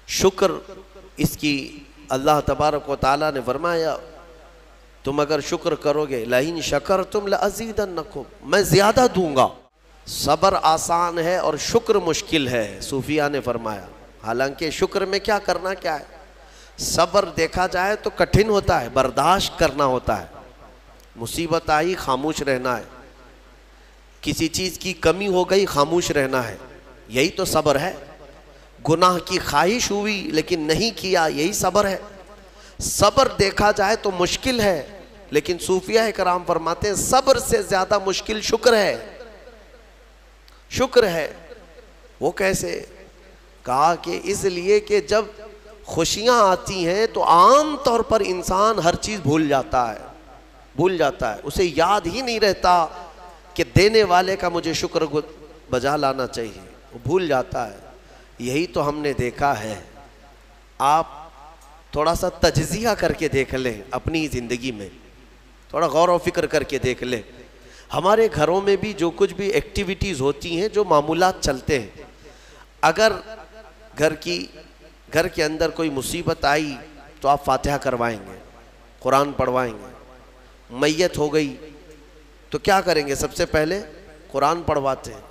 شکر اس کی اللہ تبارک و تعالیٰ نے فرمایا تم اگر شکر کرو گے لَإِن شَكَرْتُمْ لَأَزِيدَنَّكُمْ، میں زیادہ دوں گا۔ صبر آسان ہے اور شکر مشکل ہے، صوفیاء نے فرمایا۔ حالانکہ شکر میں کیا کرنا کیا ہے؟ صبر دیکھا جائے تو کٹھن ہوتا ہے، برداشت کرنا ہوتا ہے، مصیبت آئی خاموش رہنا ہے، کسی چیز کی کمی ہو گئی خاموش رہنا ہے، یہی تو صبر ہے۔ گناہ کی خواہش ہوئی لیکن نہیں کیا، یہی صبر ہے۔ صبر دیکھا جائے تو مشکل ہے، لیکن صوفیاء کرام فرماتے ہیں صبر سے زیادہ مشکل شکر ہے۔ شکر ہے وہ کیسے؟ کہا کہ اس لیے کہ جب خوشیاں آتی ہیں تو عام طور پر انسان ہر چیز بھول جاتا ہے، اسے یاد ہی نہیں رہتا کہ دینے والے کا مجھے شکر بجا لانا چاہیے، وہ بھول جاتا ہے۔ یہی تو ہم نے دیکھا ہے۔ آپ تھوڑا سا تجزیہ کر کے دیکھ لیں اپنی زندگی میں، تھوڑا غور و فکر کر کے دیکھ لیں۔ ہمارے گھروں میں بھی جو کچھ بھی ایکٹیویٹیز ہوتی ہیں، جو معمولات چلتے ہیں، اگر گھر کے اندر کوئی مصیبت آئی تو آپ فاتحہ کروائیں گے، قرآن پڑھوائیں گے۔ میت ہو گئی تو کیا کریں گے؟ سب سے پہلے قرآن پڑھواتے ہیں۔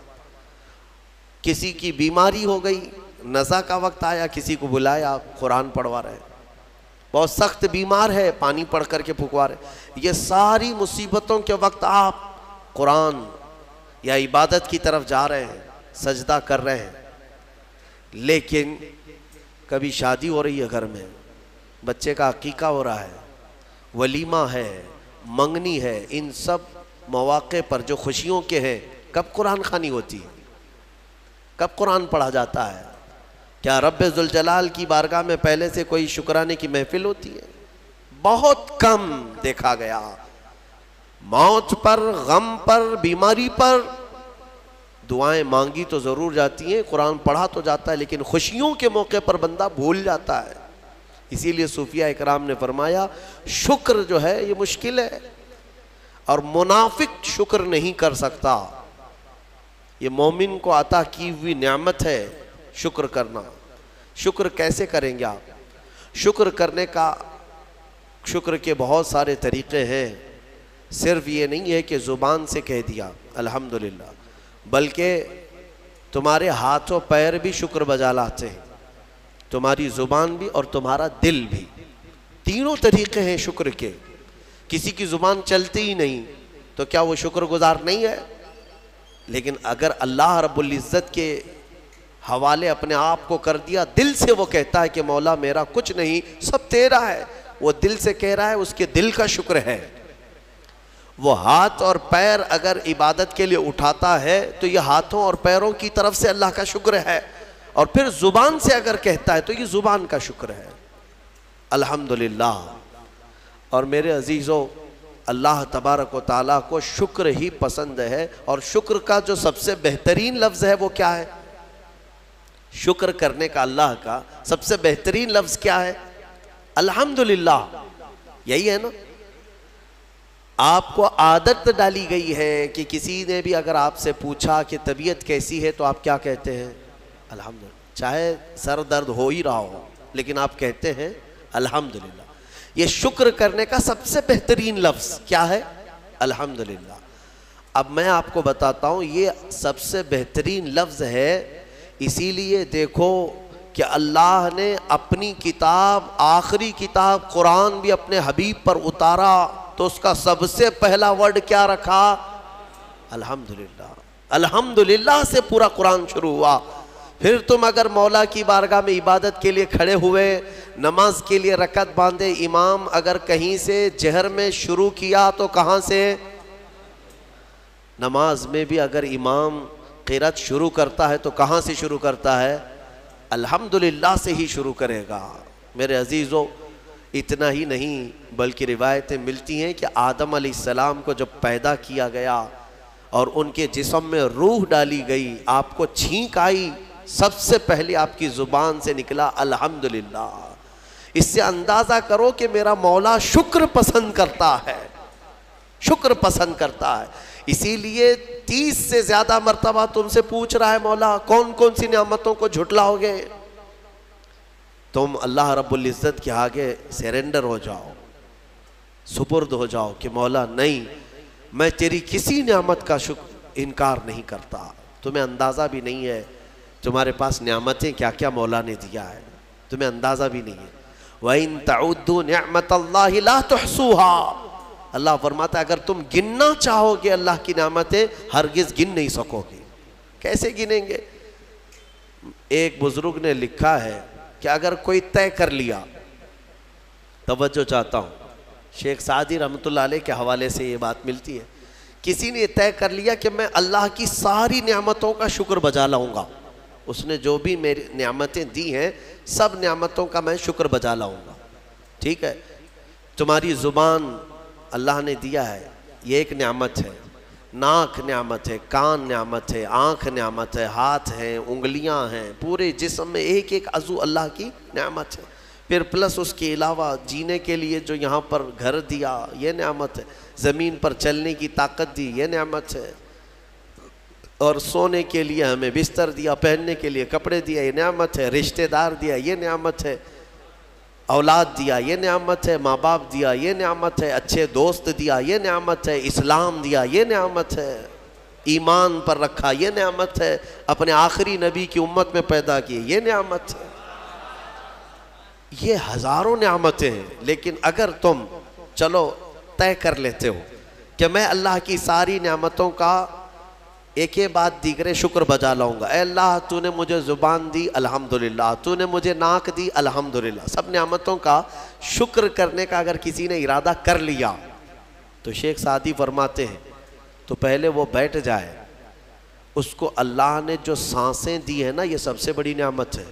کسی کی بیماری ہو گئی، نزا کا وقت آیا، کسی کو بلایا، قرآن پڑھوا رہے ہیں۔ بہت سخت بیمار ہے، پانی پڑھ کر کے پھکوا رہے۔ یہ ساری مصیبتوں کے وقت آپ قرآن یا عبادت کی طرف جا رہے ہیں، سجدہ کر رہے ہیں۔ لیکن کبھی شادی ہو رہی ہے گھر میں، بچے کا عقیقہ ہو رہا ہے، ولیمہ ہے، منگنی ہے، ان سب مواقع پر جو خوشیوں کے ہیں، کب قرآن خوانی ہوتی ہے؟ کب قرآن پڑھا جاتا ہے؟ کیا رب ذوالجلال کی بارگاہ میں پہلے سے کوئی شکرانے کی محفل ہوتی ہے؟ بہت کم دیکھا گیا۔ موت پر، غم پر، بیماری پر دعائیں مانگی تو ضرور جاتی ہیں، قرآن پڑھا تو جاتا ہے، لیکن خوشیوں کے موقع پر بندہ بھول جاتا ہے۔ اسی لیے صوفیاء اکرام نے فرمایا شکر جو ہے یہ مشکل ہے، اور منافق شکر نہیں کر سکتا۔ یہ مومن کو عطا کی ہوئی نعمت ہے شکر کرنا۔ شکر کیسے کریں گے آپ؟ شکر کے بہت سارے طریقے ہیں۔ صرف یہ نہیں ہے کہ زبان سے کہہ دیا الحمدللہ، بلکہ تمہارے ہاتھ و پیر بھی شکر بجا لاتے ہیں، تمہاری زبان بھی اور تمہارا دل بھی۔ تینوں طریقے ہیں شکر کے۔ کسی کی زبان چلتی ہی نہیں تو کیا وہ شکر گزار نہیں ہے؟ لیکن اگر اللہ رب العزت کے حوالے اپنے آپ کو کر دیا، دل سے وہ کہتا ہے کہ مولا میرا کچھ نہیں، سب تیرا ہے، وہ دل سے کہہ رہا ہے، اس کے دل کا شکر ہے۔ وہ ہاتھ اور پیر اگر عبادت کے لیے اٹھاتا ہے تو یہ ہاتھوں اور پیروں کی طرف سے اللہ کا شکر ہے، اور پھر زبان سے اگر کہتا ہے تو یہ زبان کا شکر ہے، الحمدللہ۔ اور میرے عزیزو، اللہ تبارک و تعالیٰ کو شکر ہی پسند ہے، اور شکر کا جو سب سے بہترین لفظ ہے وہ کیا ہے؟ شکر کرنے کا اللہ کا سب سے بہترین لفظ کیا ہے؟ الحمدللہ۔ یہی ہے نا؟ آپ کو عادت ڈالی گئی ہے کہ کسی نے بھی اگر آپ سے پوچھا کہ طبیعت کیسی ہے تو آپ کیا کہتے ہیں؟ الحمدللہ۔ چاہے سر درد ہو ہی رہا ہو لیکن آپ کہتے ہیں الحمدللہ۔ یہ شکر کرنے کا سب سے بہترین لفظ کیا ہے؟ الحمدللہ۔ اب میں آپ کو بتاتا ہوں یہ سب سے بہترین لفظ ہے، اسی لیے دیکھو کہ اللہ نے اپنی کتاب، آخری کتاب قرآن بھی اپنے حبیب پر اتارا تو اس کا سب سے پہلا ورڈ کیا رکھا؟ الحمدللہ۔ الحمدللہ سے پورا قرآن شروع ہوا۔ پھر تم اگر مولا کی بارگاہ میں عبادت کے لیے کھڑے ہوئے، نماز کے لیے رکعت باندھے، امام اگر کہیں سے جہر میں شروع کیا تو کہاں سے؟ نماز میں بھی اگر امام قرات شروع کرتا ہے تو کہاں سے شروع کرتا ہے؟ الحمدللہ سے ہی شروع کرے گا۔ میرے عزیزو، اتنا ہی نہیں بلکہ روایتیں ملتی ہیں کہ آدم علیہ السلام کو جب پیدا کیا گیا اور ان کے جسم میں روح ڈالی گئی، آپ کو چھینک آئی، سب سے پہلے آپ کی زبان سے نکلا الحمدللہ۔ اس سے اندازہ کرو کہ میرا مولا شکر پسند کرتا ہے، شکر پسند کرتا ہے۔ اسی لیے 30 سے زیادہ مرتبہ تم سے پوچھ رہا ہے مولا کون کون سی نعمتوں کو جھٹلاؤ گے؟ تم اللہ رب العزت کے آگے سیرنڈر ہو جاؤ، سپرد ہو جاؤ کہ مولا نہیں، میں تیری کسی نعمت کا انکار نہیں کرتا، تمہیں اندازہ بھی نہیں ہے تمہارے پاس نعمتیں کیا کیا مولا نے دیا ہے، تمہیں اندازہ بھی نہیں ہے۔ وَإِن تَعُدُّوا نِعْمَةَ اللَّهِ لَا تُحْصُوهَا، اللہ فرماتا ہے اگر تم گننا چاہو گے اللہ کی نعمتیں ہرگز گن نہیں سکو گے۔ کیسے گنیں گے؟ ایک بزرگ نے لکھا ہے کہ اگر کوئی طے کر لیا، توجہ چاہتا ہوں، شیخ سعدی رحمۃ اللہ علیہ کے حوالے سے یہ بات ملتی ہے، کسی نے طے کر لیا کہ میں اللہ کی ساری نعمتوں کا شکر بجا لاؤں گا، اس نے جو بھی میری نعمتیں دی ہیں سب نعمتوں کا میں شکر بجا لاؤں گا، ٹھیک ہے، تمہاری زبان اللہ نے دیا ہے، یہ ایک نعمت ہے، ناک نعمت ہے، کان نعمت ہے، آنکھ نعمت ہے، ہاتھ ہیں، انگلیاں ہیں، پورے جسم میں ایک ایک عضو اللہ کی نعمت ہے، پھر پلس اس کے علاوہ جینے کے لیے جو یہاں پر گھر دیا یہ نعمت ہے، زمین پر چلنے کی طاقت دی یہ نعمت ہے، اور سونے کے لیے ہمیں بستر دیا، پہننے کے لیے کپڑے دیا یہ نعمت ہے، رشتہ دار دیا یہ نعمت ہے، اولاد دیا یہ نعمت ہے، ماں باپ دیا یہ نعمت ہے، اچھے دوست دیا یہ نعمت ہے، اسلام دیا یہ نعمت ہے، ایمان پر رکھا یہ نعمت ہے، اپنے آخری نبی کی امت میں پیدا کی یہ نعمت ہے، یہ ہزاروں نعمتیں ہیں۔ لیکن اگر تم چلو طے کر لیتے ہو کہ میں اللہ کی ساری نعمتوں کا ایک بعد دیگرے شکر بجا لاؤں گا، اے اللہ تو نے مجھے زبان دی الحمدللہ، تو نے مجھے ناک دی الحمدللہ، سب نعمتوں کا شکر کرنے کا اگر کسی نے ارادہ کر لیا تو شیخ سعدی فرماتے ہیں تو پہلے وہ بیٹھ جائے، اس کو اللہ نے جو سانسیں دی ہیں نا یہ سب سے بڑی نعمت ہے،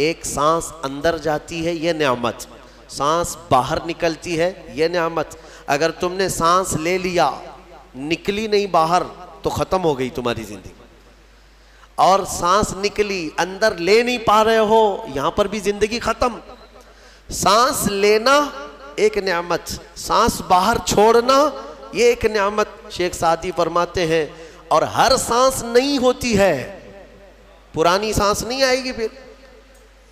ایک سانس اندر جاتی ہے یہ نعمت، سانس باہر نکلتی ہے یہ نعمت، اگر تم نے سانس لے لیا نکلی نہیں باہر تو ختم ہو گئی تمہاری زندگی، اور سانس نکلی اندر لے نہیں پا رہے ہو یہاں پر بھی زندگی ختم۔ سانس لینا ایک نعمت، سانس باہر چھوڑنا یہ ایک نعمت، شیخ سعدی فرماتے ہیں، اور ہر سانس نہیں ہوتی ہے، پرانی سانس نہیں آئے گی، پھر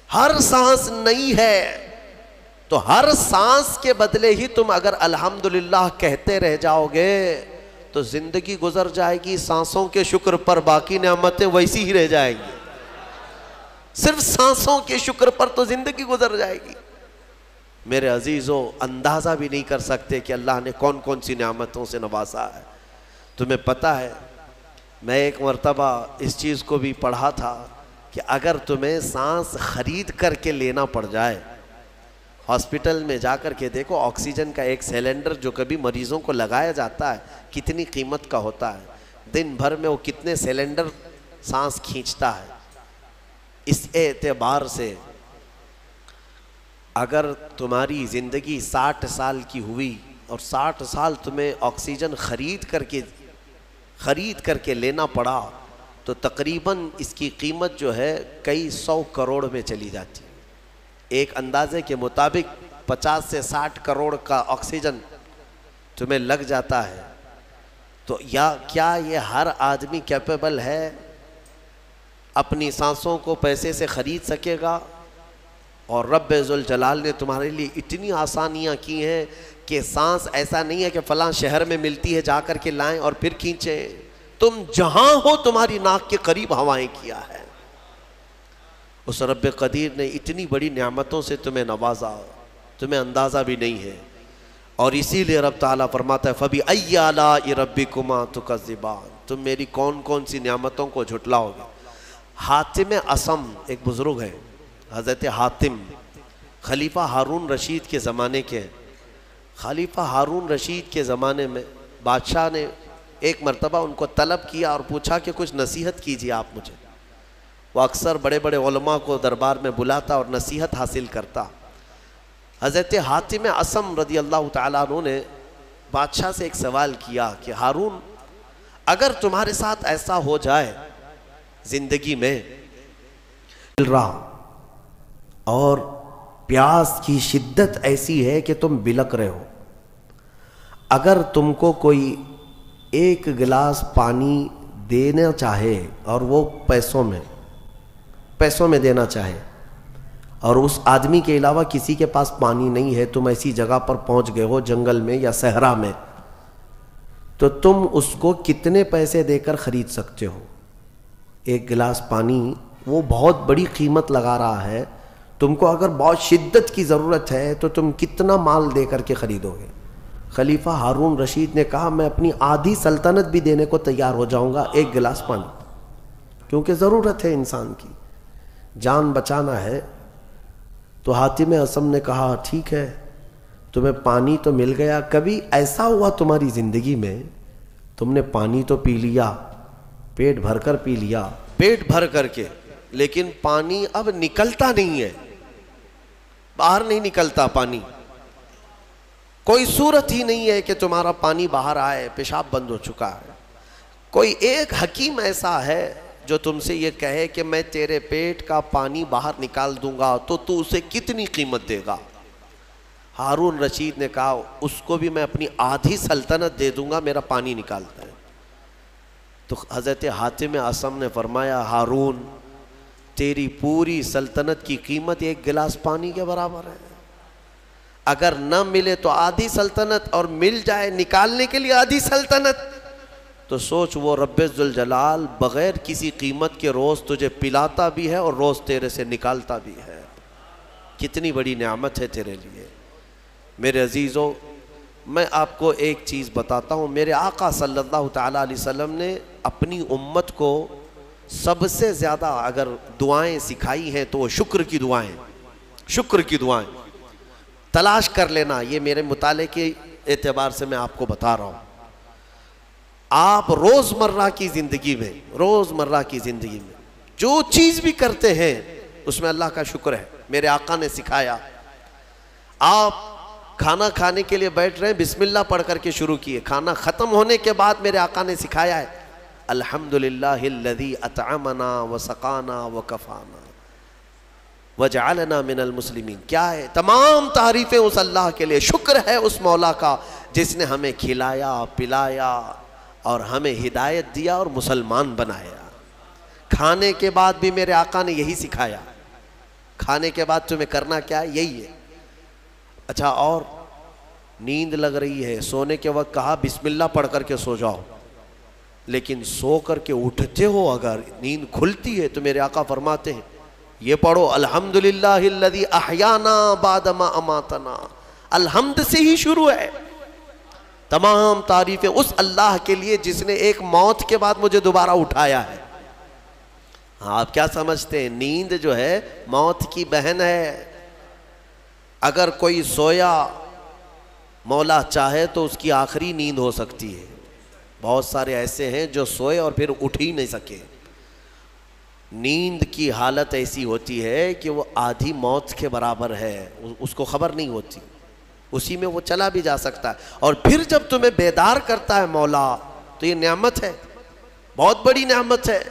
ہر سانس نہیں ہے، تو ہر سانس کے بدلے ہی تم اگر الحمدللہ کہتے رہ جاؤ گے تو زندگی گزر جائے گی سانسوں کے شکر پر، باقی نعمتیں ویسی ہی رہ جائیں گی، صرف سانسوں کے شکر پر تو زندگی گزر جائے گی۔ میرے عزیزو اندازہ بھی نہیں کر سکتے کہ اللہ نے کون کون سی نعمتوں سے نوازا ہے۔ تمہیں پتہ ہے میں ایک مرتبہ اس چیز کو بھی پڑھا تھا کہ اگر تمہیں سانس خرید کر کے لینا پڑ جائے، ہاسپٹل میں جا کر کے دیکھو آکسیجن کا ایک سلنڈر جو کبھی مریضوں کو لگایا جاتا ہے کتنی قیمت کا ہوتا ہے، دن بھر میں وہ کتنے سلنڈر سانس کھینچتا ہے۔ اس اعتبار سے اگر تمہاری زندگی 60 سال کی ہوئی اور 60 سال تمہیں آکسیجن خرید کر کے لینا پڑا تو تقریباً اس کی قیمت جو ہے کئی 100 کروڑ میں چلی جاتی ہے۔ ایک اندازے کے مطابق 50 سے 60 کروڑ کا آکسیجن تمہیں لگ جاتا ہے، تو کیا یہ ہر آدمی کیپیبل ہے اپنی سانسوں کو پیسے سے خرید سکے گا؟ اور رب ذوالجلال نے تمہارے لیے اتنی آسانیاں کی ہیں کہ سانس ایسا نہیں ہے کہ فلاں شہر میں ملتی ہے جا کر کے لائیں اور پھر کھینچیں، تم جہاں ہو تمہاری ناک کے قریب ہوائیں کیا ہے۔ اس رب قدیر نے اتنی بڑی نعمتوں سے تمہیں نوازا، تمہیں اندازہ بھی نہیں ہے، اور اسی لیے رب تعالیٰ فرماتا ہے فَبِأَيِّ آلَاءِ رَبِّكُمَا تُكَذِّبَانِ، تم میری کون کون سی نعمتوں کو جھٹلاؤ گے۔ حاتم اصم ایک بزرگ ہے، حضرت حاتم خلیفہ ہارون رشید کے زمانے کے ہیں۔ خلیفہ ہارون رشید کے زمانے میں بادشاہ نے ایک مرتبہ ان کو طلب کیا اور پوچھا کہ کچھ نصیحت کیجیے آپ مجھے۔ وہ اکثر بڑے بڑے علماء کو دربار میں بلاتا اور نصیحت حاصل کرتا۔ حضرت حاتم اصم رضی اللہ تعالیٰ عنہ نے بادشاہ سے ایک سوال کیا کہ ہارون اگر تمہارے ساتھ ایسا ہو جائے زندگی میں اور پیاس کی شدت ایسی ہے کہ تم بلک رہے ہو، اگر تم کو کوئی ایک گلاس پانی دینا چاہے اور وہ پیسوں میں دینا چاہے، اور اس آدمی کے علاوہ کسی کے پاس پانی نہیں ہے، تم ایسی جگہ پر پہنچ گئے ہو جنگل میں یا صحرا میں، تو تم اس کو کتنے پیسے دے کر خرید سکتے ہو؟ ایک گلاس پانی وہ بہت بڑی قیمت لگا رہا ہے، تم کو اگر بہت شدت کی ضرورت ہے تو تم کتنا مال دے کر کے خریدو گے؟ خلیفہ ہارون رشید نے کہا میں اپنی آدھی سلطنت بھی دینے کو تیار ہو جاؤں گا ایک گلاس پانی، کیونکہ ضرورت ہے انسان کی، جان بچانا ہے۔ تو حاتم اصم نے کہا ٹھیک ہے، تمہیں پانی تو مل گیا، کبھی ایسا ہوا تمہاری زندگی میں تم نے پانی تو پی لیا، پیٹ بھر کر پی لیا، پیٹ بھر کر کے، لیکن پانی اب نکلتا نہیں ہے، باہر نہیں نکلتا پانی، کوئی صورت ہی نہیں ہے کہ تمہارا پانی باہر آئے، پیشاب بند ہو چکا ہے۔ کوئی ایک حکیم ایسا ہے جو تم سے یہ کہے کہ میں تیرے پیٹ کا پانی باہر نکال دوں گا تو تو اسے کتنی قیمت دے گا؟ ہارون رشید نے کہا اس کو بھی میں اپنی آدھی سلطنت دے دوں گا، میرا پانی نکالتا ہے۔ تو حضرت حاتم اصم نے فرمایا ہارون تیری پوری سلطنت کی قیمت ایک گلاس پانی کے برابر ہے، اگر نہ ملے تو آدھی سلطنت اور مل جائے نکالنے کے لیے آدھی سلطنت، تو سوچ وہ رب ذوالجلال بغیر کسی قیمت کے روز تجھے پلاتا بھی ہے اور روز تیرے سے نکالتا بھی ہے، کتنی بڑی نعمت ہے تیرے لیے۔ میرے عزیزوں، میں آپ کو ایک چیز بتاتا ہوں، میرے آقا صلی اللہ تعالیٰ علیہ وسلم نے اپنی امت کو سب سے زیادہ اگر دعائیں سکھائی ہیں تو وہ شکر کی دعائیں، شکر کی دعائیں تلاش کر لینا، یہ میرے مطالعے کے اعتبار سے میں آپ کو بتا رہا ہوں۔ آپ روزمرہ کی زندگی میں جو چیز بھی کرتے ہیں اس میں اللہ کا شکر ہے، میرے آقا نے سکھایا۔ آپ کھانا کھانے کے لیے بیٹھ رہے ہیں، بسم اللہ پڑھ کر کے شروع کیے، کھانا ختم ہونے کے بعد میرے آقا نے سکھایا ہے الحمدللہ الذی اطعمنا وسقانا وکفانا وجعلنا من المسلمین۔ کیا ہے؟ تمام تعریفیں اس اللہ کے لیے، شکر ہے اس مولا کا جس نے ہمیں کھلایا پلایا اور ہمیں ہدایت دیا اور مسلمان بنایا۔ کھانے کے بعد بھی میرے آقا نے یہی سکھایا، کھانے کے بعد تمہیں کرنا کیا ہے؟ یہی ہے۔ اچھا، اور نیند لگ رہی ہے، سونے کے وقت کہا بسم اللہ پڑھ کر کے سو جاؤ، لیکن سو کر کے اٹھتے ہو اگر نیند کھلتی ہے تو میرے آقا فرماتے ہیں یہ پڑھو الحمدللہ الذی احیانا بعد ما اماتنا۔ الحمد سے ہی شروع ہے، تمام تعریفیں اس اللہ کے لیے جس نے ایک موت کے بعد مجھے دوبارہ اٹھایا ہے۔ ہاں، آپ کیا سمجھتے ہیں؟ نیند جو ہے موت کی بہن ہے۔ اگر کوئی سویا مولا چاہے تو اس کی آخری نیند ہو سکتی ہے، بہت سارے ایسے ہیں جو سوئے اور پھر اٹھ ہی نہیں سکے۔ نیند کی حالت ایسی ہوتی ہے کہ وہ آدھی موت کے برابر ہے، اس کو خبر نہیں ہوتی، اسی میں وہ چلا بھی جا سکتا ہے، اور پھر جب تمہیں بیدار کرتا ہے مولا تو یہ نعمت ہے، بہت بڑی نعمت ہے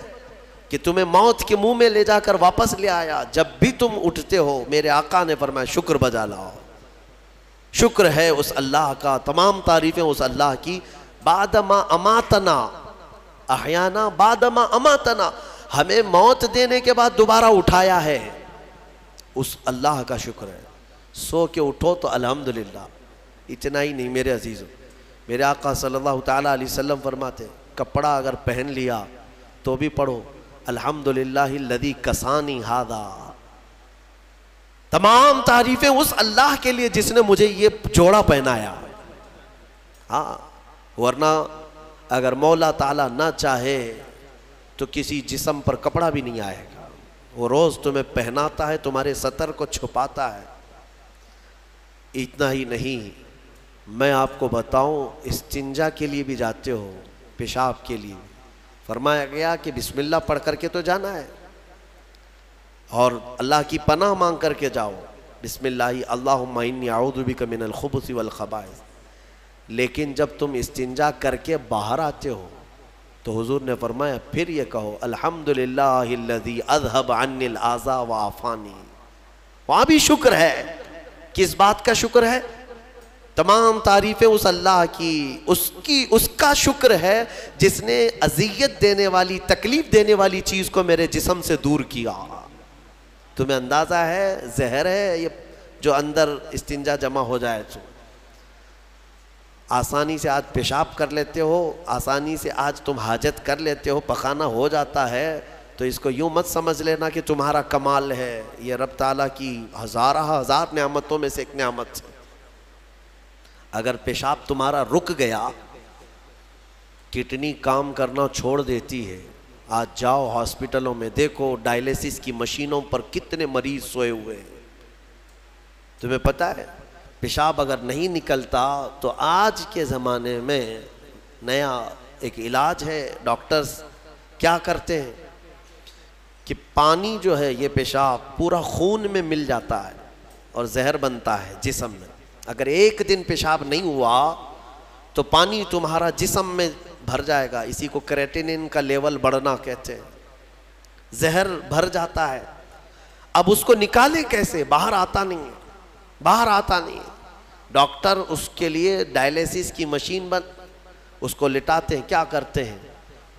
کہ تمہیں موت کے منہ میں لے جا کر واپس لے آیا۔ جب بھی تم اٹھتے ہو میرے آقا نے فرمایا شکر بجا لاؤ، شکر ہے اس اللہ کا، تمام تعریفیں اس اللہ کی۔ بعد ما اماتنا احیانا بعد ما اماتنا، ہمیں موت دینے کے بعد دوبارہ اٹھایا ہے، اس اللہ کا شکر ہے۔ سو کے اٹھو تو الحمدللہ۔ اتنا ہی نہیں میرے عزیزوں، میرے آقا صلی اللہ تعالیٰ علیہ وسلم فرماتے کپڑا اگر پہن لیا تو بھی پڑھو الحمدللہ الذی کسانی ھذا۔ تمام تعریفیں اس اللہ کے لیے جس نے مجھے یہ جوڑا پہنایا۔ ہاں، ورنہ اگر مولا تعالیٰ نہ چاہے تو کسی جسم پر کپڑا بھی نہیں آئے گا، وہ روز تمہیں پہناتا ہے، تمہارے ستر کو چھپاتا ہے۔ اتنا ہی نہیں، میں آپ کو بتاؤں استنجا کے لیے بھی جاتے ہو، پیشاب کے لیے فرمایا گیا کہ بسم اللہ پڑھ کر کے تو جانا ہے اور اللہ کی پناہ مانگ کر کے جاؤ، بسم اللہ اللہم انی اعوذ بک من الخبث والخبائث۔ لیکن جب تم استنجا کر کے باہر آتے ہو تو حضور نے فرمایا پھر یہ کہو الحمدللہ الذی اذھب عنی الاذی وعافانی۔ وہاں بھی شکر ہے، کس بات کا شکر ہے؟ تمام تعریفیں اس اللہ کی، اس کا شکر ہے جس نے اذیت دینے والی، تکلیف دینے والی چیز کو میرے جسم سے دور کیا۔ تمہیں اندازہ ہے زہر ہے یہ جو اندر استنجا جمع ہو جائے تو آسانی سے آج پیشاب کر لیتے ہو، آسانی سے آج تم حاجت کر لیتے ہو، پخانہ ہو جاتا ہے، تو اس کو یوں مت سمجھ لینا کہ تمہارا کمال ہے، یہ رب تعالیٰ کی ہزار نعمتوں میں سے ایک نعمت ہے۔ اگر پیشاب تمہارا رک گیا، کڈنی کام کرنا چھوڑ دیتی ہے، آج جاؤ ہاسپٹلوں میں دیکھو ڈائلیسس کی مشینوں پر کتنے مریض سوئے ہوئے ہیں۔ تمہیں پتہ ہے پیشاب اگر نہیں نکلتا تو آج کے زمانے میں نیا ایک علاج ہے، ڈاکٹرز کیا کرتے ہیں کہ پانی جو ہے یہ پیشاب پورا خون میں مل جاتا ہے اور زہر بنتا ہے جسم میں۔ اگر ایک دن پیشاب نہیں ہوا تو پانی تمہارا جسم میں بھر جائے گا، اسی کو کریٹینن کا لیول بڑھنا کہتے ہیں، زہر بھر جاتا ہے۔ اب اس کو نکالے کیسے؟ باہر آتا نہیں ہے، باہر آتا نہیں ہے۔ ڈاکٹر اس کے لیے ڈائلیسس کی مشین اس کو لٹاتے ہیں، کیا کرتے ہیں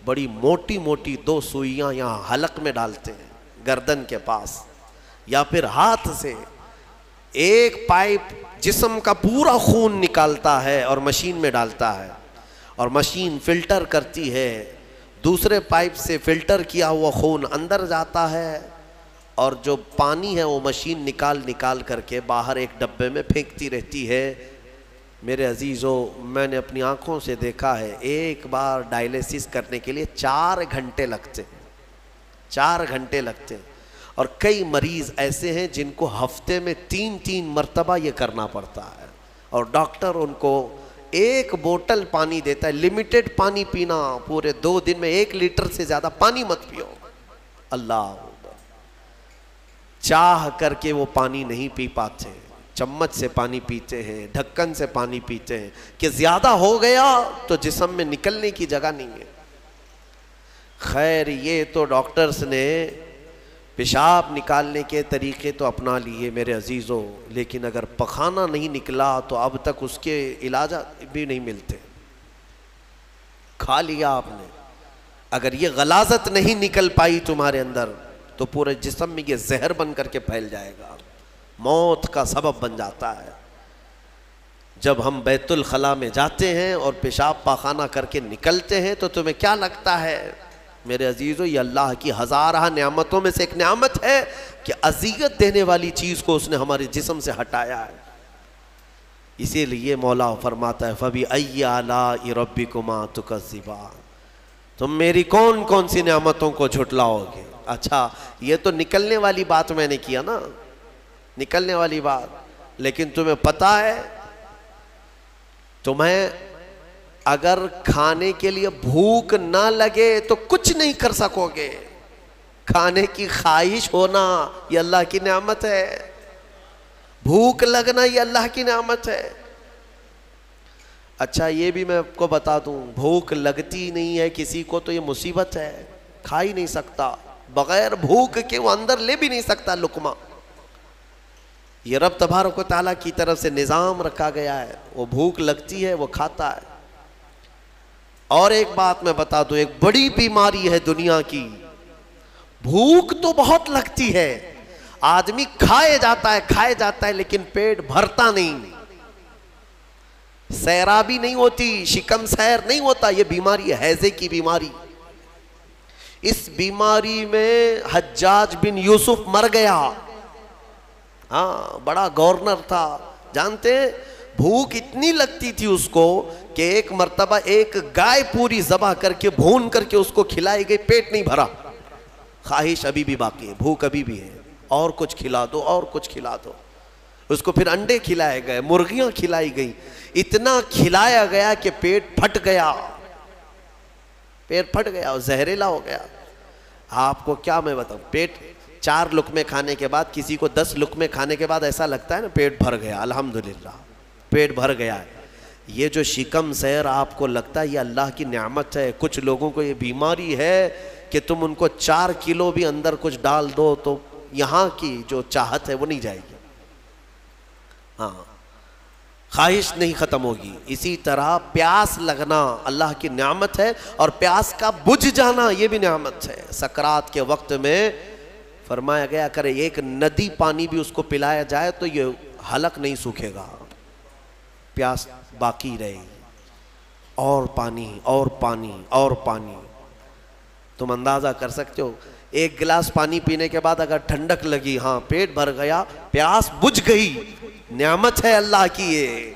بڑی موٹی موٹی 2 سوئیاں یہاں حلق میں ڈالتے ہیں گردن کے پاس، یا پھر ہاتھ سے ایک پائپ جسم کا پورا خون نکالتا ہے اور مشین میں ڈالتا ہے، اور مشین فلٹر کرتی ہے، دوسرے پائپ سے فلٹر کیا ہوا خون اندر جاتا ہے، اور جو پانی ہے وہ مشین نکال کر کے باہر ایک ڈبے میں پھینکتی رہتی ہے۔ میرے عزیزو، میں نے اپنی آنکھوں سے دیکھا ہے ایک بار ڈائلیسس کرنے کے لیے 4 گھنٹے لگتے ہیں، 4 گھنٹے لگتے ہیں، اور کئی مریض ایسے ہیں جن کو ہفتے میں 3 مرتبہ یہ کرنا پڑتا ہے، اور ڈاکٹر ان کو 1 بوتل پانی دیتا ہے، لمیٹڈ پانی پینا، پورے 2 دن میں 1 لیٹر سے زیادہ پانی مت پیو۔ اللہ چاہ کر کے وہ پانی نہیں پی پاتے، چمچ سے پانی پیتے ہیں، ڈھکن سے پانی پیتے ہیں کہ زیادہ ہو گیا تو جسم میں نکلنے کی جگہ نہیں ہے۔ خیر یہ تو ڈاکٹرز نے پیشاب نکالنے کے طریقے تو اپنا لیے میرے عزیزوں، لیکن اگر پخانہ نہیں نکلا تو اب تک اس کے علاج بھی نہیں ملتے۔ کھا لیا آپ نے، اگر یہ غلاظت نہیں نکل پائی تمہارے اندر تو پورے جسم میں یہ زہر بن کر کے پھیل جائے گا، موت کا سبب بن جاتا ہے۔ جب ہم بیت الخلاء میں جاتے ہیں اور پیشاب پاخانہ کر کے نکلتے ہیں تو تمہیں کیا لگتا ہے میرے عزیزو؟ یہ اللہ کی ہزارہ نعمتوں میں سے ایک نعمت ہے کہ اذیت دینے والی چیز کو اس نے ہمارے جسم سے ہٹایا ہے۔ اسی لیے مولا فرماتا ہے فَبِأَيِّ آلَاءِ رَبِّكُمَا تُكَذِّبَانِ، تم میری کون کون سی نعمتوں کو جھٹلاؤ گے؟ اچھا یہ تو نکلنے والی بات میں نے کیا نا، نکلنے والی بات، لیکن تمہیں پتہ ہے تمہیں اگر کھانے کے لیے بھوک نہ لگے تو کچھ نہیں کر سکو گے۔ کھانے کی خواہش ہونا یہ اللہ کی نعمت ہے، بھوک لگنا یہ اللہ کی نعمت ہے۔ اچھا یہ بھی میں آپ کو بتا دوں، بھوک لگتی نہیں ہے کسی کو تو یہ مصیبت ہے، کھا ہی نہیں سکتا، بغیر بھوک کے وہ اندر لے بھی نہیں سکتا لقمہ۔ یہ رب تبارک و تعالیٰ کی طرف سے نظام رکھا گیا ہے، وہ بھوک لگتی ہے وہ کھاتا ہے۔ اور ایک بات میں بتا دوں، ایک بڑی بیماری ہے دنیا کی، بھوک تو بہت لگتی ہے، آدمی کھائے جاتا ہے لیکن پیٹ بھرتا نہیں، سیرابی نہیں ہوتی، شکم سیر نہیں ہوتا۔ یہ بیماری ہے ہیضے کی بیماری۔ اس بیماری میں حجاج بن یوسف مر گیا، ہاں بڑا گورنر تھا، جانتے ہیں بھوک اتنی لگتی تھی اس کو کہ ایک مرتبہ ایک گائے پوری ذبح کر کے بھون کر کے اس کو کھلائی گئی، پیٹ نہیں بھرا، خواہش ابھی بھی باقی ہے، بھوک ابھی بھی ہے، اور کچھ کھلا دو اور کچھ کھلا دو۔ اس کو پھر انڈے کھلائے گئے، مرغیاں کھلائی گئی، اتنا کھلایا گیا کہ پیٹ پھٹ گیا، پیٹ پھٹ گیا اور زہریلا ہو گیا۔ آپ کو کیا میں بتاؤں، پیٹ 4 لقمے کھانے کے بعد، کسی کو 10 لقمے کھانے کے بعد ایسا لگتا ہے نا پیٹ بھر گیا، الحمدللہ پیٹ بھر گیا ہے۔ یہ جو شکم سیر آپ کو لگتا ہے یہ اللہ کی نعمت ہے۔ کچھ لوگوں کو یہ بیماری ہے کہ تم ان کو 4 کلو بھی اندر کچھ ڈال دو تو یہاں کی جو چاہت ہے وہ نہیں جائے گی، ہاں خواہش نہیں ختم ہوگی۔ اسی طرح پیاس لگنا اللہ کی نعمت ہے، اور پیاس کا بجھ جانا یہ بھی نعمت ہے۔ سکرات کے وقت میں فرمایا گیا اگر ایک ندی پانی بھی اس کو پلایا جائے تو یہ حلق نہیں سوکھے گا، پیاس باقی رہے گی، اور پانی اور پانی اور پانی۔ تم اندازہ کر سکتے ہو ایک گلاس پانی پینے کے بعد اگر ٹھنڈک لگی، ہاں پیٹ بھر گیا، پیاس بجھ گئی، نعمت ہے اللہ کی یہ۔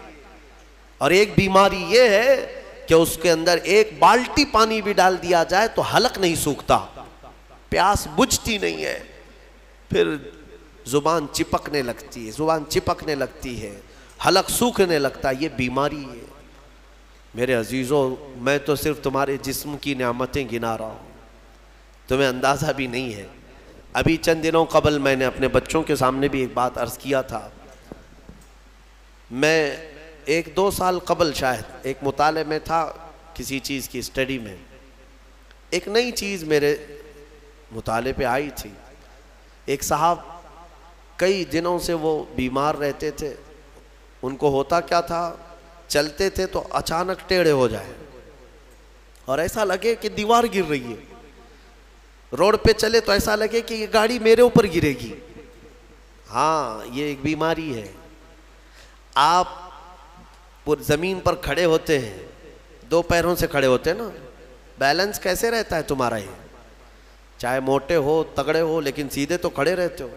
اور ایک بیماری یہ ہے کہ اس کے اندر ایک بالٹی پانی بھی ڈال دیا جائے تو حلق نہیں سوکھتا، پیاس بجھتی نہیں ہے، پھر زبان چپکنے لگتی ہے، زبان چپکنے لگتی ہے، حلق سوکھنے لگتا ہے، یہ بیماری ہے۔ میرے عزیزوں، میں تو صرف تمہارے جسم کی نعمتیں گنا رہا ہوں، تمہیں اندازہ بھی نہیں ہے۔ ابھی چند دنوں قبل میں نے اپنے بچوں کے سامنے بھی ایک بات عرض کیا تھا۔ میں 1-2 سال قبل شاید ایک مطالعے میں تھا، کسی چیز کی اسٹڈی میں، ایک نئی چیز میرے مطالعے پہ آئی تھی۔ ایک صاحب کئی دنوں سے وہ بیمار رہتے تھے، ان کو ہوتا کیا تھا، چلتے تھے تو اچانک ٹیڑھے ہو جائے اور ایسا لگے کہ دیوار گر رہی ہے، روڈ پہ چلے تو ایسا لگے کہ یہ گاڑی میرے اوپر گرے گی۔ ہاں یہ ایک بیماری ہے۔ آپ زمین پر کھڑے ہوتے ہیں، 2 پیروں سے کھڑے ہوتے ہیں نا، بیلنس کیسے رہتا ہے تمہارا؟ یہ چاہے موٹے ہو تگڑے ہو لیکن سیدھے تو کھڑے رہتے ہو،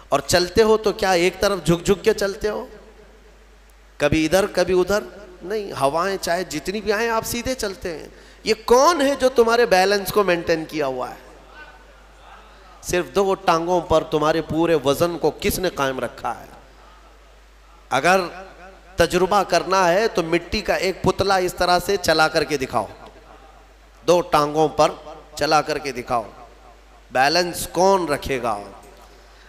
اور چلتے ہو تو کیا ایک طرف جھک جھک کے چلتے ہو، کبھی ادھر کبھی ادھر نہیں، ہوائیں چاہے جتنی بھی آئیں آپ سیدھے چلتے ہیں۔ یہ کون ہے جو تمہارے بیلنس کو مینٹین کیا ہوا ہے؟ صرف 2 ٹانگوں پر تمہارے پورے وزن کو کس نے قائم رکھا ہے؟ اگر تجربہ کرنا ہے تو مٹی کا ایک پتلا اس طرح سے چلا کر کے دکھاؤ، 2 ٹانگوں پر چلا کر کے دکھاؤ، بیلنس کون رکھے گا؟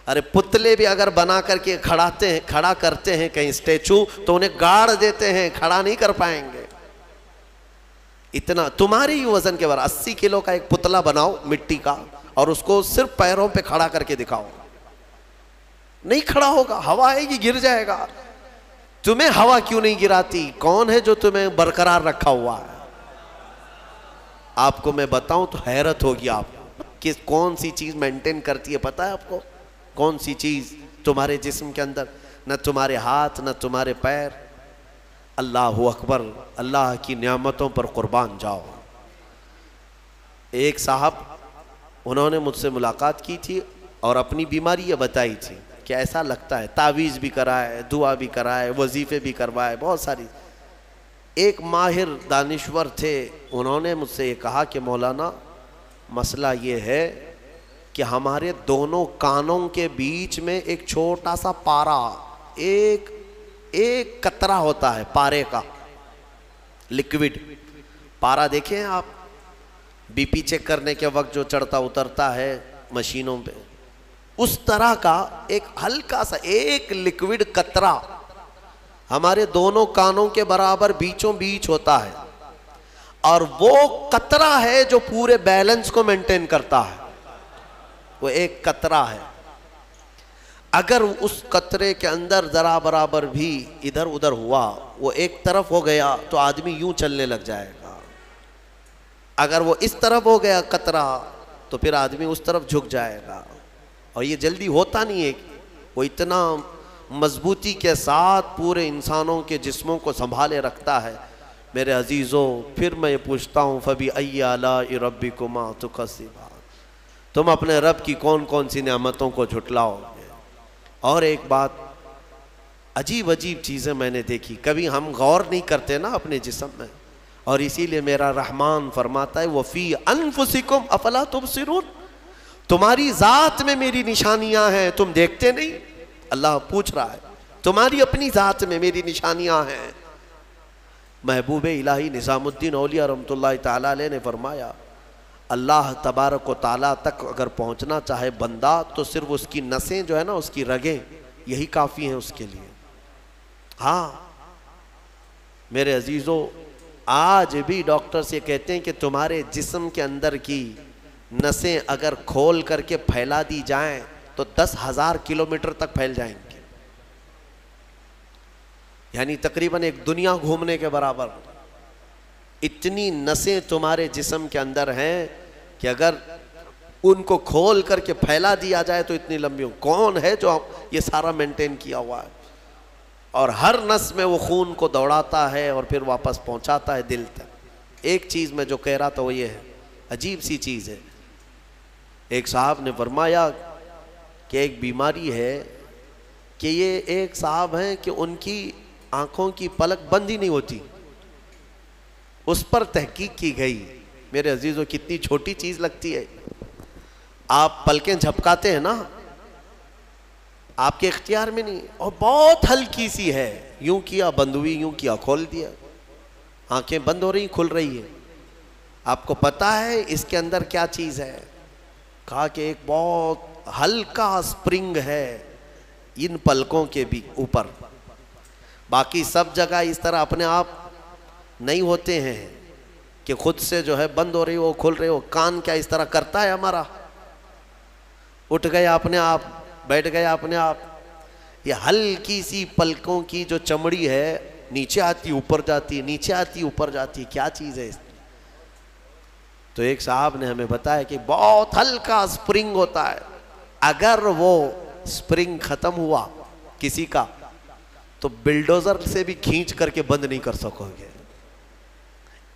ارے پتلے بھی اگر بنا کر کے کھڑا کرتے ہیں کہیں اسٹیچو تو انہیں گاڑ دیتے ہیں، کھڑا نہیں کر پائیں گے۔ اتنا تمہاری ہی وزن کے برابر 80 کلو کا ایک پتلا بناؤ مٹی کا اور اس کو صرف پیروں پہ کھڑا کر کے دکھاؤ، نہیں کھڑا ہوگا، ہوا آئے گی گر جائے گا۔ تمہیں ہوا کیوں نہیں گراتی؟ کون ہے جو تمہیں برقرار رکھا ہوا ہے؟ آپ کو میں بتاؤں تو حیرت ہوگی آپ کہ کون سی چیز مینٹین کرتی ہے، پتہ ہے آپ کو کون سی چیز تمہارے جسم کے اندر؟ نہ تمہارے ہاتھ نہ تمہارے پیر۔ اللہ اکبر، اللہ کی نعمتوں پر قربان جاؤ۔ ایک صاحب انہوں نے مجھ سے ملاقات کی تھی اور اپنی بیماری یہ بتائی تھی کہ ایسا لگتا ہے، تعویذ بھی کرائے، دعا بھی کرائے، وظیفے بھی کروائے، بہت ساری۔ ایک ماہر دانشور تھے، انہوں نے مجھ سے یہ کہا کہ مولانا مسئلہ یہ ہے کہ ہمارے دونوں کانوں کے بیچ میں ایک چھوٹا سا پارا، ایک قطرہ ہوتا ہے پارے کا، لکوڈ پارا دیکھیں آپ بی پی چیک کرنے کے وقت جو چڑھتا اترتا ہے مشینوں پہ، اس طرح کا ایک ہلکا سا ایک لکوڈ قطرہ ہمارے دونوں کانوں کے برابر بیچوں بیچ ہوتا ہے، اور وہ قطرہ ہے جو پورے بیلنس کو مینٹین کرتا ہے۔ وہ ایک قطرہ ہے، اگر اس قطرے کے اندر ذرا برابر بھی ادھر ادھر ہوا، وہ ایک طرف ہو گیا تو آدمی یوں چلنے لگ جائے گا، اگر وہ اس طرف ہو گیا قطرہ تو پھر آدمی اس طرف جھک جائے گا۔ اور یہ جلدی ہوتا نہیں ہے، وہ اتنا مضبوطی کے ساتھ پورے انسانوں کے جسموں کو سنبھالے رکھتا ہے۔ میرے عزیزوں، پھر میں یہ پوچھتا ہوں فَبِأَيِّ آلَاءِ رَبِّكُمَا تُكَذِّبَانِ، تم اپنے رب کی کون کون سی نعمتوں کو جھٹلاؤ گے؟ اور ایک بات، عجیب عجیب چیزیں میں نے دیکھی، کبھی ہم غور نہیں کرتے نا اپنے جسم میں، اور اسی لیے میرا رحمان فرماتا ہے وَفِي أَنفُسِكُمْ أَفَلَا تُبْصِرُونَ، تمہاری ذات میں میری نشانیاں ہیں، تم دیکھتے نہیں؟ اللہ پوچھ رہا ہے، تمہاری اپنی ذات میں میری نشانیاں ہیں۔ محبوب الہی نظام الدین اولیاء رحمۃ اللہ تعالیٰ علیہ نے فرمایا، اللہ تبارک و تعالیٰ تک اگر پہنچنا چاہے بندہ تو صرف اس کی نسیں جو ہے نا، اس کی رگیں، یہی کافی ہیں اس کے لیے۔ ہاں میرے عزیزوں، آج بھی ڈاکٹرز یہ کہتے ہیں کہ تمہارے جسم کے اندر کی نسیں اگر کھول کر کے پھیلا دی جائیں تو 10,000 کلومیٹر تک پھیل جائیں گے، یعنی تقریباً ایک دنیا گھومنے کے برابر۔ اتنی نسیں تمہارے جسم کے اندر ہیں کہ اگر ان کو کھول کر کے پھیلا دیا جائے تو اتنی لمبی کون ہے جو یہ سارا مینٹین کیا ہوا ہے؟ اور ہر نس میں وہ خون کو دوڑاتا ہے اور پھر واپس پہنچاتا ہے دل تک۔ ایک چیز میں جو کہہ رہا تھا وہ یہ ہے، عجیب سی چیز ہے، ایک صاحب نے فرمایا کہ ایک بیماری ہے کہ یہ ایک صاحب ہیں کہ ان کی آنکھوں کی پلک بند ہی نہیں ہوتی، اس پر تحقیق کی گئی۔ میرے عزیزو کتنی چھوٹی چیز لگتی ہے، آپ پلکیں جھپکاتے ہیں نا، آپ کے اختیار میں نہیں، اور بہت ہلکی سی ہے، یوں کیا بند ہوئی، یوں کیا کھول دیا، آنکھیں بند ہو رہی کھل رہی ہے۔ آپ کو پتا ہے اس کے اندر کیا چیز ہے؟ کہا کہ ایک بہت ہلکا سپرنگ ہے ان پلکوں کے بھی اوپر، باقی سب جگہ اس طرح اپنے آپ نہیں ہوتے ہیں کہ خود سے جو ہے بند ہو رہی ہو کھل رہی ہو۔ کان کیا اس طرح کرتا ہے ہمارا؟ اٹھ گیا اپنے آپ، بیٹھ گیا اپنے آپ۔ یہ ہلکی سی پلکوں کی جو چمڑی ہے نیچے آتی اوپر جاتی، نیچے آتی اوپر جاتی، کیا چیز ہے؟ تو ایک صاحب نے ہمیں بتایا کہ بہت ہلکا سپرنگ ہوتا ہے، اگر وہ سپرنگ ختم ہوا کسی کا تو بلڈوزر سے بھی کھینچ کر کے بند نہیں کر سکو گے۔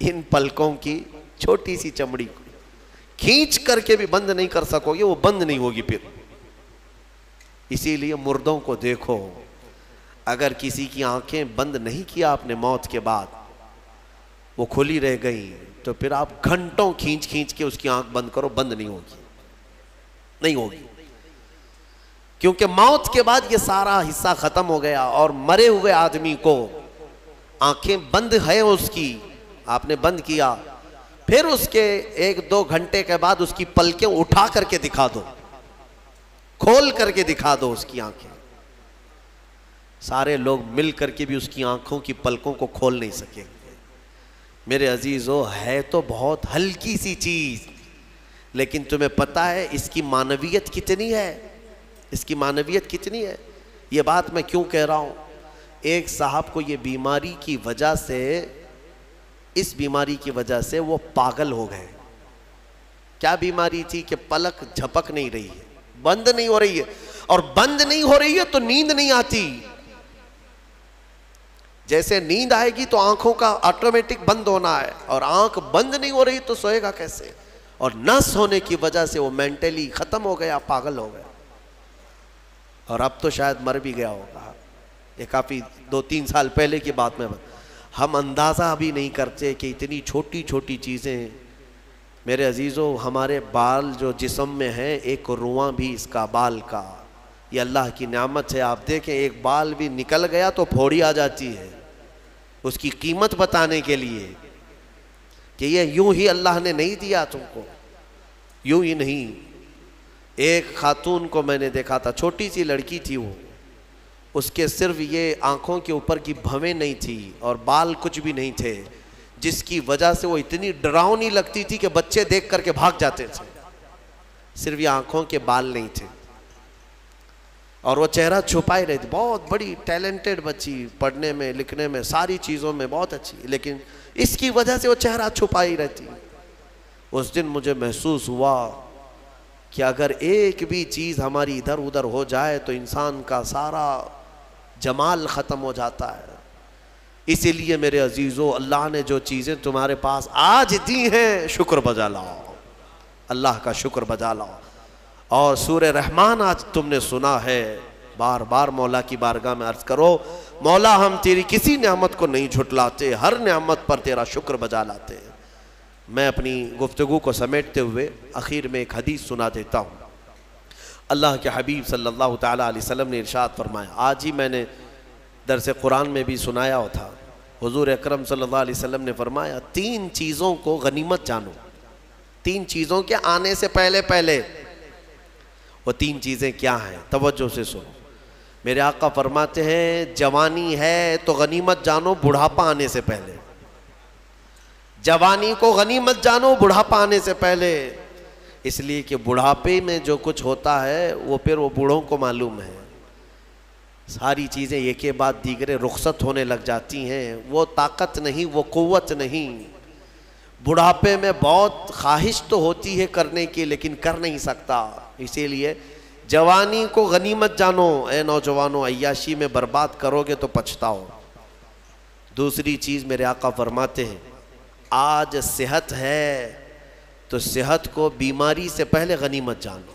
ان پلکوں کی چھوٹی سی چمڑی کو کھینچ کر کے بھی بند نہیں کر سکو گے، وہ بند نہیں ہوگی پھر۔ اسی لیے مردوں کو دیکھو، اگر کسی کی آنکھیں بند نہیں کیا آپ نے موت کے بعد، وہ کھلی رہ گئی، تو پھر آپ گھنٹوں کھینچ کھینچ کے اس کی آنکھ بند کرو، بند نہیں ہوگی، نہیں ہوگی، کیونکہ موت کے بعد یہ سارا حصہ ختم ہو گیا۔ اور مرے ہوئے آدمی کو آنکھیں بند ہے اس کی، آپ نے بند کیا، پھر اس کے 1-2 گھنٹے کے بعد اس کی پلکیں اٹھا کر کے دکھا دو، کھول کر کے دکھا دو اس کی آنکھیں، سارے لوگ مل کر کے بھی اس کی آنکھوں کی پلکوں کو کھول نہیں سکیں گے۔ میرے عزیزو، ہے تو بہت ہلکی سی چیز، لیکن تمہیں پتہ ہے اس کی معنویت کتنی ہے؟ اس کی معنویت کتنی ہے؟ یہ بات میں کیوں کہہ رہا ہوں؟ ایک صاحب کو یہ بیماری کی وجہ سے، اس بیماری کی وجہ سے وہ پاگل ہو گئے۔ کیا بیماری تھی؟ کہ پلک جھپک نہیں رہی ہے، بند نہیں ہو رہی ہے، اور بند نہیں ہو رہی ہے تو نیند نہیں آتی۔ جیسے نیند آئے گی تو آنکھوں کا آٹومیٹک بند ہونا ہے، اور آنکھ بند نہیں ہو رہی تو سوئے گا کیسے؟ اور نس ہونے کی وجہ سے وہ مینٹلی ختم ہو گیا، پاگل ہو گیا، اور اب تو شاید مر بھی گیا ہوگا۔ یہ کافی 2-3 سال پہلے کی بات میں ہم اندازہ بھی نہیں کرتے کہ اتنی چھوٹی چھوٹی چیزیں۔ میرے عزیزو، ہمارے بال جو جسم میں ہیں، ایک رواں بھی اس کا بال کا، یہ اللہ کی نعمت ہے۔ آپ دیکھیں ایک بال بھی نکل گیا تو پھوڑی آ جاتی ہے، اس کی قیمت بتانے کے لیے کہ یہ یوں ہی اللہ نے نہیں دیا تم کو، یوں ہی نہیں۔ ایک خاتون کو میں نے دیکھا تھا، چھوٹی سی لڑکی تھی، وہ اس کے صرف یہ آنکھوں کے اوپر کی بھویں نہیں تھی اور بال کچھ بھی نہیں تھے، جس کی وجہ سے وہ اتنی ڈراؤنی لگتی تھی کہ بچے دیکھ کر کے بھاگ جاتے تھے، صرف یہ آنکھوں کے بال نہیں تھے، اور وہ چہرہ چھپائے رہتی۔ بہت بڑی ٹیلنٹڈ بچی، پڑھنے میں لکھنے میں ساری چیزوں میں بہت اچھی، لیکن اس کی وجہ سے وہ چہرہ چھپائی رہتی۔ اس دن مجھے محسوس ہوا کہ اگر ایک بھی چیز ہماری ادھر ادھر ہو جائے تو انسان کا سارا جمال ختم ہو جاتا ہے۔ اسی لیے میرے عزیزو، اللہ نے جو چیزیں تمہارے پاس آج دی ہیں، شکر بجا لاؤ، اللہ کا شکر بجا لاؤ۔ اور سورہ رحمان آج تم نے سنا ہے، بار بار مولا کی بارگاہ میں عرض کرو، مولا ہم تیری کسی نعمت کو نہیں جھٹلاتے، ہر نعمت پر تیرا شکر بجا لاتے ہیں۔ میں اپنی گفتگو کو سمیٹتے ہوئے آخر میں ایک حدیث سنا دیتا ہوں۔ اللہ کے حبیب صلی اللہ تعالیٰ علیہ وسلم نے ارشاد فرمایا، آج ہی میں نے درس قرآن میں بھی سنایا تھا، حضور اکرم صلی اللہ علیہ وسلم نے فرمایا، 3 چیزوں کو غنیمت جانو، 3 چیزوں کے آنے سے پہلے پہلے۔ وہ 3 چیزیں کیا ہیں؟ توجہ سے سنو۔ میرے آقا فرماتے ہیں، جوانی ہے تو غنیمت جانو بڑھاپا آنے سے پہلے، جوانی کو غنیمت جانو بڑھاپا آنے سے پہلے، اس لیے کہ بڑھاپے میں جو کچھ ہوتا ہے وہ پھر وہ بوڑھوں کو معلوم ہے، ساری چیزیں ایک کے بعد دیگرے رخصت ہونے لگ جاتی ہیں، وہ طاقت نہیں، وہ قوت نہیں۔ بڑھاپے میں بہت خواہش تو ہوتی ہے کرنے کی لیکن کر نہیں سکتا. اسی لیے جوانی کو غنیمت جانو. اے نوجوانوں، عیاشی میں برباد کرو گے تو پچھتاؤ. دوسری چیز میرے آقا فرماتے ہیں آج صحت ہے تو صحت کو بیماری سے پہلے غنیمت جانو.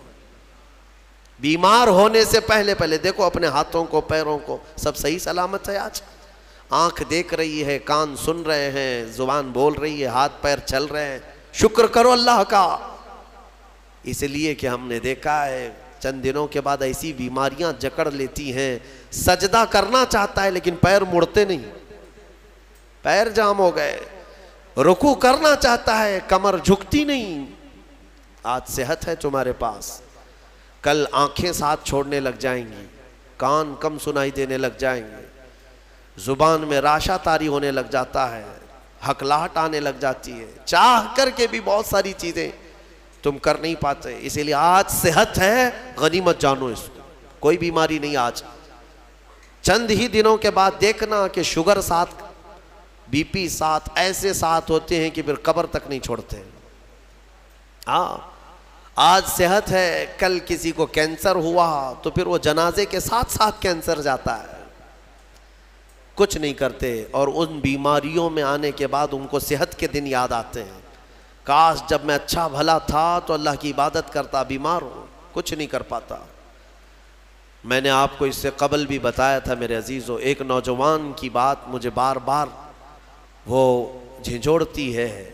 بیمار ہونے سے پہلے دیکھو اپنے ہاتھوں کو، پیروں کو، سب صحیح سلامت ہے. آج آنکھ دیکھ رہی ہے، کان سن رہے ہیں، زبان بول رہی ہے، ہاتھ پیر چل رہے ہیں. شکر کرو اللہ کا. اس لیے کہ ہم نے دیکھا ہے چند دنوں کے بعد ایسی بیماریاں جکڑ لیتی ہیں، سجدہ کرنا چاہتا ہے لیکن پیر مڑتے نہیں، پیر جام ہو گئے. رکوع کرنا چاہتا ہے، کمر جھکتی نہیں. آج صحت ہے تمہارے پاس، کل آنکھیں ساتھ چھوڑنے لگ جائیں گی، کان کم سنائی دینے لگ جائیں گے، زبان میں راشا طاری ہونے لگ جاتا ہے، ہکلاہٹ آنے لگ جاتی ہے. چاہ کر کے بھی بہت ساری چیزیں تم کر نہیں پاتے. اسی لیے آج صحت ہے، غنیمت جانو اس کو. کوئی بیماری نہیں. آج چند ہی دنوں کے بعد دیکھنا کہ شوگر ساتھ، بی پی ساتھ، ایسے ساتھ ہوتے ہیں کہ پھر قبر تک نہیں چھوڑتے. ہاں آج صحت ہے، کل کسی کو کینسر ہوا تو پھر وہ جنازے کے ساتھ ساتھ کینسر جاتا ہے. کچھ نہیں کرتے اور ان بیماریوں میں آنے کے بعد ان کو صحت کے دن یاد آتے ہیں. کاش جب میں اچھا بھلا تھا تو اللہ کی عبادت کرتا. بیمار ہوں، کچھ نہیں کر پاتا. میں نے آپ کو اس سے قبل بھی بتایا تھا میرے عزیزو، ایک نوجوان کی بات مجھے بار بار وہ جھنجھوڑتی ہے.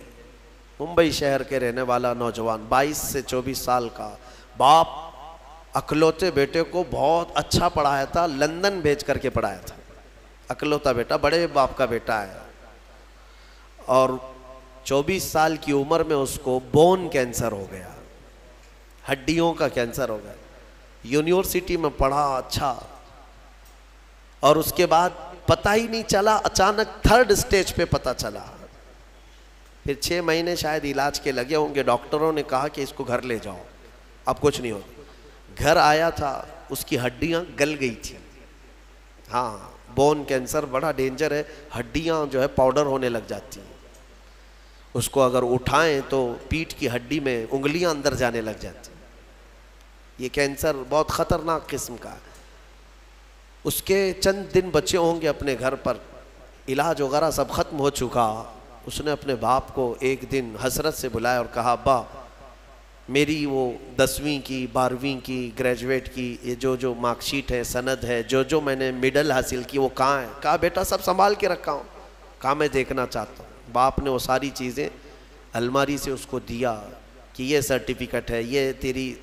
ممبئی شہر کے رہنے والا نوجوان، 22 سے 24 سال کا. باپ اکلوتے بیٹے کو بہت اچھا پڑھایا تھا، لندن بھیج کر کے پڑھایا تھا. اکلوتا بیٹا، بڑے باپ کا بیٹا ہے، اور 24 سال کی عمر میں اس کو بون کینسر ہو گیا، ہڈیوں کا کینسر ہو گیا. یونیورسٹی میں پڑھا اچھا، اور اس کے بعد پتہ ہی نہیں چلا، اچانک 3rd سٹیج پہ پتہ چلا. پھر 6 مہینے شاید علاج کے لگے ہوں گے. ڈاکٹروں نے کہا کہ اس کو گھر لے جاؤ، اب کچھ نہیں ہوتا. گھر آیا تھا، اس کی ہڈیاں گل گئی تھیں. ہاں بون کینسر بڑا ڈینجر ہے، ہڈیاں جو ہے پاؤڈر ہونے لگ جاتی ہیں. اس کو اگر اٹھائیں تو پیٹھ کی ہڈی میں انگلیاں اندر جانے لگ جاتی ہیں. یہ کینسر بہت خطرناک قسم کا ہے. اس کے چند دن بچے ہوں گے اپنے گھر پر، علاج وغیرہ سب ختم ہو چکا. اس نے اپنے باپ کو ایک دن حسرت سے بلایا اور کہا ابا میری وہ 10ویں کی 12ویں کی گریجویٹ کی یہ جو مارک شیٹ ہے، سند ہے، جو میں نے میڈل حاصل کی وہ کہاں ہے؟ کہا بیٹا سب سنبھال کے رکھا ہوں. کہا میں دیکھنا چاہتا ہوں. باپ نے وہ ساری چیزیں الماری سے اس کو دیا کہ یہ سرٹیفکیٹ ہے، یہ تیری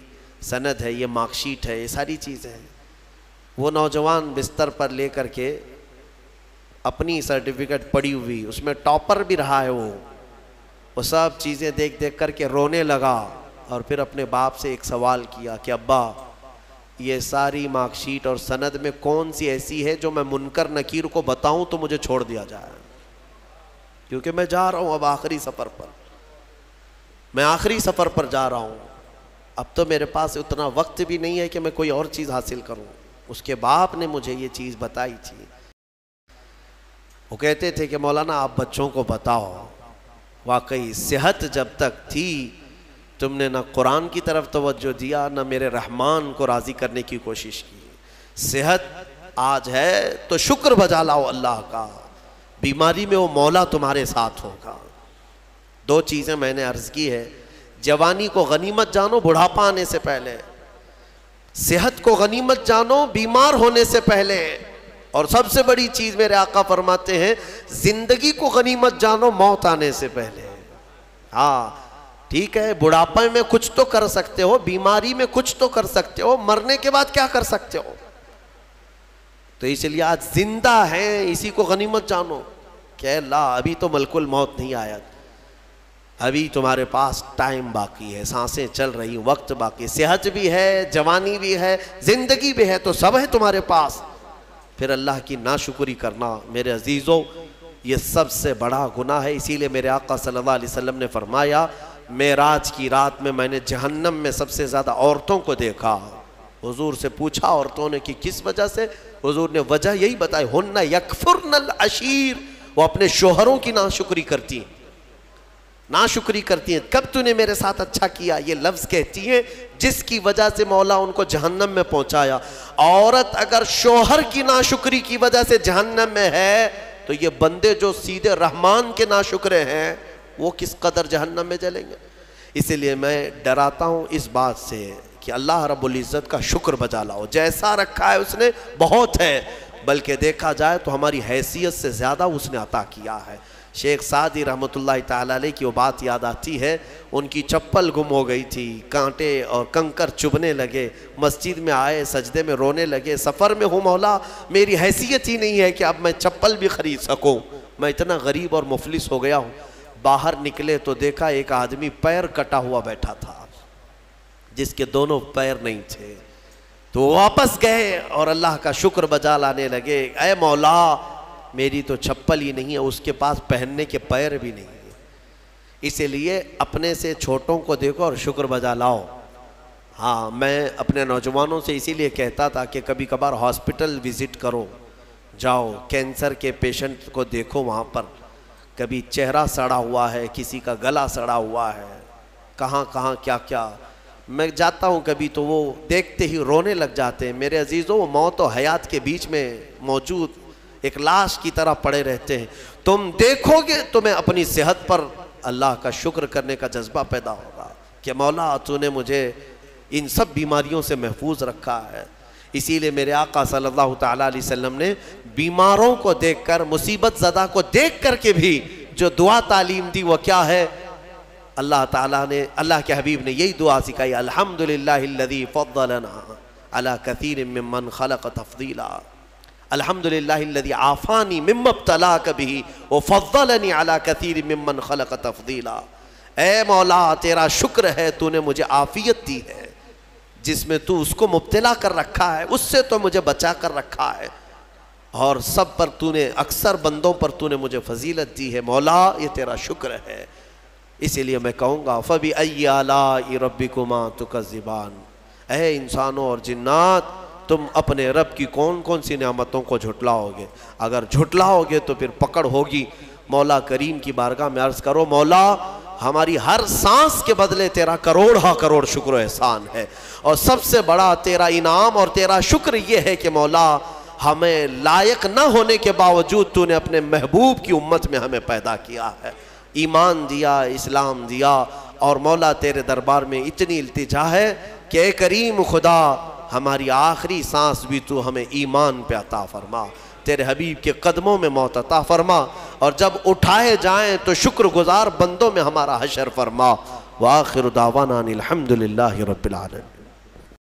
سند ہے، یہ مارک شیٹ ہے، یہ ساری چیزیں ہیں. وہ نوجوان بستر پر لے کر کے اپنی سرٹیفکیٹ پڑی ہوئی، اس میں ٹاپر بھی رہا ہے، وہ سب چیزیں دیکھ دیکھ کر کے رونے لگا. اور پھر اپنے باپ سے ایک سوال کیا کہ ابا یہ ساری مارک شیٹ اور سند میں کون سی ایسی ہے جو میں منکر نکیر کو بتاؤں تو مجھے چھوڑ دیا جائے؟ کیونکہ میں جا رہا ہوں اب آخری سفر پر، میں آخری سفر پر جا رہا ہوں. اب تو میرے پاس اتنا وقت بھی نہیں ہے کہ میں کوئی اور چیز حاصل کروں. اس کے باپ نے مجھے یہ چیز بتائی تھی. وہ کہتے تھے کہ مولانا آپ بچوں کو بتاؤ، واقعی صحت جب تک تھی تم نے نہ قرآن کی طرف توجہ دیا، نہ میرے رحمان کو راضی کرنے کی کوشش کی. صحت آج ہے تو شکر بجا لاؤ اللہ کا. بیماری میں وہ مولا تمہارے ساتھ ہوگا. 2 چیزیں میں نے عرض کی ہے. جوانی کو غنیمت جانو بڑھاپا آنے سے پہلے، صحت کو غنیمت جانو بیمار ہونے سے پہلے، اور سب سے بڑی چیز میرے آقا فرماتے ہیں زندگی کو غنیمت جانو موت آنے سے پہلے. ہاں ٹھیک ہے، بڑھاپے میں کچھ تو کر سکتے ہو، بیماری میں کچھ تو کر سکتے ہو، مرنے کے بعد کیا کر سکتے ہو؟ تو اس لیے آج زندہ ہیں، اسی کو غنیمت جانو کہ اللہ ابھی تو ملک الموت نہیں آیا، ابھی تمہارے پاس ٹائم باقی ہے، سانسیں چل رہی، وقت باقی، صحت بھی ہے، جوانی بھی ہے، زندگی بھی ہے، تو سب ہے تمہارے پاس. پھر اللہ کی ناشکری کرنا میرے عزیزوں یہ سب سے بڑا گناہ ہے. اسی لیے میرے آقا صلی اللہ علیہ وسلم نے فرمایا معراج کی رات میں نے جہنم میں سب سے زیادہ عورتوں کو دیکھا. حضور سے پوچھا عورتوں نے کہ کس وجہ سے؟ حضور نے وجہ یہی بتائی، ہن یکفرن العشیر، وہ اپنے شوہروں کی ناشکری کرتی ہیں. ناشکری کرتی ہیں. کب تو نے میرے ساتھ اچھا کیا, یہ لفظ کہتی ہیں جس کی وجہ سے مولا ان کو جہنم میں پہنچایا. عورت اگر شوہر کی ناشکری کی وجہ سے جہنم میں ہے تو یہ بندے جو سیدھے رحمان کے ناشکرے ہیں وہ کس قدر جہنم میں جلیں گے. اسی لیے میں ڈراتا ہوں اس بات سے کہ اللہ رب العزت کا شکر بجا لاؤ. جیسا رکھا ہے اس نے بہت ہے, بلکہ دیکھا جائے تو ہماری حیثیت سے زیادہ اس نے عطا کیا ہے. شیخ سعدی رحمۃ اللہ تعالیٰ علیہ کی وہ بات یاد آتی ہے, ان کی چپل گم ہو گئی تھی, کانٹے اور کنکر چبھنے لگے, مسجد میں آئے سجدے میں رونے لگے, سفر میں ہوں مولا میری حیثیت ہی نہیں ہے کہ اب میں چپل بھی خرید سکوں, میں اتنا غریب اور مفلس ہو گیا ہوں. باہر نکلے تو دیکھا ایک آدمی پیر کٹا ہوا بیٹھا تھا جس کے دونوں پیر نہیں تھے. تو واپس گئے اور اللہ کا شکر بجا لانے لگے, اے مولا میری تو چپل ہی نہیں ہے, اس کے پاس پہننے کے پیر بھی نہیں ہے. اسی لیے اپنے سے چھوٹوں کو دیکھو اور شکر بجا لاؤ. ہاں میں اپنے نوجوانوں سے اسی لیے کہتا تھا کہ کبھی کبھار ہاسپٹل وزٹ کرو, جاؤ کینسر کے پیشنٹ کو دیکھو, وہاں پر کبھی چہرہ سڑا ہوا ہے, کسی کا گلا سڑا ہوا ہے, کہاں کہاں کیا کیا. میں جاتا ہوں کبھی تو وہ دیکھتے ہی رونے لگ جاتے ہیں. میرے عزیزوں وہ موت و حیات کے بیچ میں موجود ایک لاش کی طرح پڑے رہتے ہیں. تم دیکھو گے تمہیں اپنی صحت پر اللہ کا شکر کرنے کا جذبہ پیدا ہوگا کہ مولا تو نے مجھے ان سب بیماریوں سے محفوظ رکھا ہے. اسی لیے میرے آقا صلی اللہ تعالیٰ علیہ وسلم نے بیماروں کو دیکھ کر, مصیبت زدہ کو دیکھ کر کے بھی جو دعا تعلیم دی وہ کیا ہے؟ اللہ تعالیٰ نے, اللہ کے حبیب نے یہی دعا سکھائی, الحمدللہ الذی فضلنا علی کثیر ممن خلق تفضیلا, الحمدللہ الذی عافانی مما ابتلاک بہ وفضلنی علی کثیر ممن خلق تفضیلا. اے مولا تیرا شکر ہے تو نے مجھے عافیت دی ہے, جس میں تو اس کو مبتلا کر رکھا ہے اس سے تو مجھے بچا کر رکھا ہے, اور سب پر تو نے, اکثر بندوں پر تو نے مجھے فضیلت دی ہے. مولا یہ تیرا شکر ہے. اسی لیے میں کہوں گا فَبِأَيِّ آلَاءِ رَبِّكُمَا تُكَذِّبَانِ, اے انسانوں اور جنات تم اپنے رب کی کون کون سی نعمتوں کو جھٹلاؤ گے؟ اگر جھٹلاؤ گے تو پھر پکڑ ہوگی. مولا کریم کی بارگاہ میں عرض کرو, مولا ہماری ہر سانس کے بدلے تیرا کروڑ شکر و احسان ہے, اور سب سے بڑا تیرا انعام اور تیرا شکر یہ ہے کہ مولا ہمیں لائق نہ ہونے کے باوجود تو نے اپنے محبوب کی امت میں ہمیں پیدا کیا ہے, ایمان دیا, اسلام دیا. اور مولا تیرے دربار میں اتنی التجا ہے کہ اے کریم خدا ہماری آخری سانس بھی تو ہمیں ایمان پہ عطا فرما, تیرے حبیب کے قدموں میں موت عطا فرما, اور جب اٹھائے جائیں تو شکر گزار بندوں میں ہمارا حشر فرما. وآخر دعوانا الحمدللہ رب العالمین.